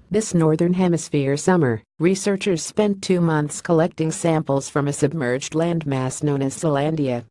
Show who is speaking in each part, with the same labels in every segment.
Speaker 1: This Northern Hemisphere summer, researchers spent 2 months collecting samples from a submerged landmass known as Zealandia.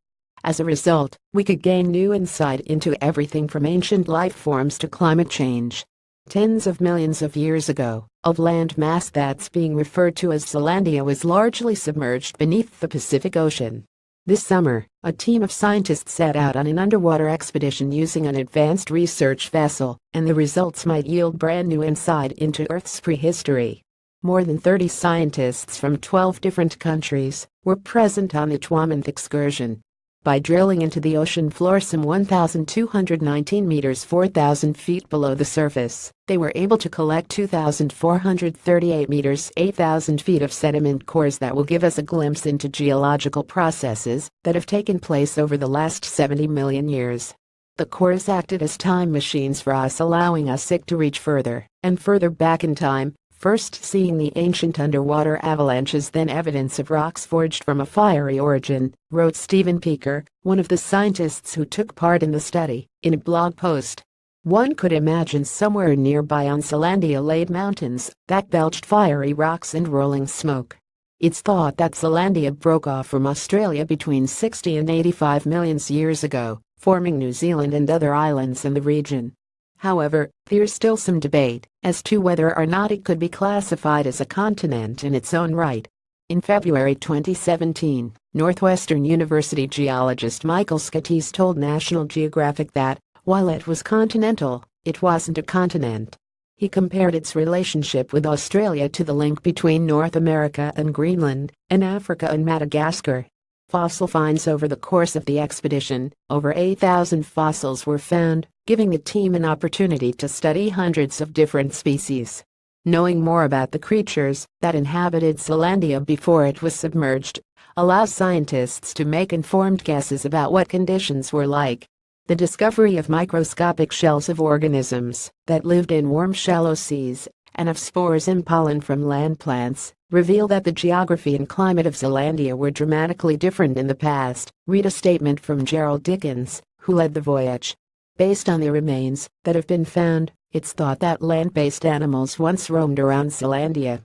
Speaker 1: As a result, we could gain new insight into everything from ancient life forms to climate change. Tens of millions of years ago, a landmass that's being referred to as Zealandia was largely submerged beneath the Pacific Ocean. This summer, a team of scientists set out on an underwater expedition using an advanced research vessel, and the results might yield brand new insight into Earth's prehistory. More than 30 scientists from 12 different countries were present on the 2-month excursion. By drilling into the ocean floor some 1,219 meters 4,000 feet below the surface, they were able to collect 2,438 meters 8,000 feet of sediment cores that will give us a glimpse into geological processes that have taken place over the last 70 million years. The cores acted as time machines for us, allowing us to reach further and further back in time, first seeing the ancient underwater avalanches, then evidence of rocks forged from a fiery origin, wrote Stephen Peaker, one of the scientists who took part in the study, in a blog post. One could imagine somewhere nearby on Zealandia laid mountains that belched fiery rocks and rolling smoke. It's thought that Zealandia broke off from Australia between 60 and 85 million years ago, forming New Zealand and other islands in the region. However, there's still some debate as to whether or not it could be classified as a continent in its own right. In February 2017, Northwestern University geologist Michael Scatese told National Geographic that, while it was continental, it wasn't a continent. He compared its relationship with Australia to the link between North America and Greenland, and Africa and Madagascar. Fossil finds over the course of the expedition, over 8,000 fossils were found, giving the team an opportunity to study hundreds of different species. Knowing more about the creatures that inhabited Zealandia before it was submerged allows scientists to make informed guesses about what conditions were like. The discovery of microscopic shells of organisms that lived in warm shallow seas and of spores and pollen from land plants reveal that the geography and climate of Zealandia were dramatically different in the past, read a statement from Gerald Dickens, who led the voyage. Based on the remains that have been found, it's thought that land-based animals once roamed around Zealandia.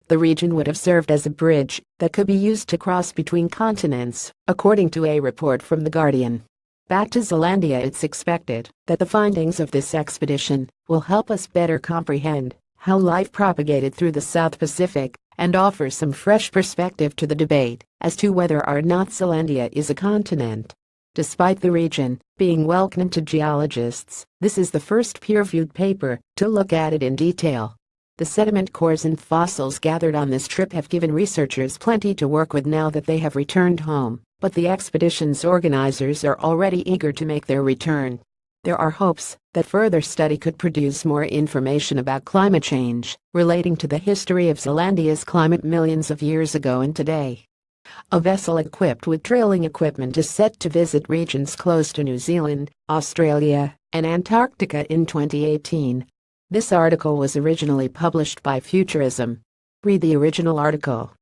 Speaker 1: The region would have served as a bridge that could be used to cross between continents, according to a report from The Guardian. Back to Zealandia, it's expected that the findings of this expedition will help us better comprehend how life propagated through the South Pacific and offer some fresh perspective to the debate as to whether or not Zealandia is a continent. Despite the region being welcomed to geologists, this is the first peer-reviewed paper to look at it in detail. The sediment cores and fossils gathered on this trip have given researchers plenty to work with now that they have returned home, but the expedition's organizers are already eager to make their return. There are hopes that further study could produce more information about climate change relating to the history of Zealandia's climate millions of years ago and today. A vessel equipped with drilling equipment is set to visit regions close to New Zealand, Australia, and Antarctica in 2018. This article was originally published by Futurism. Read the original article.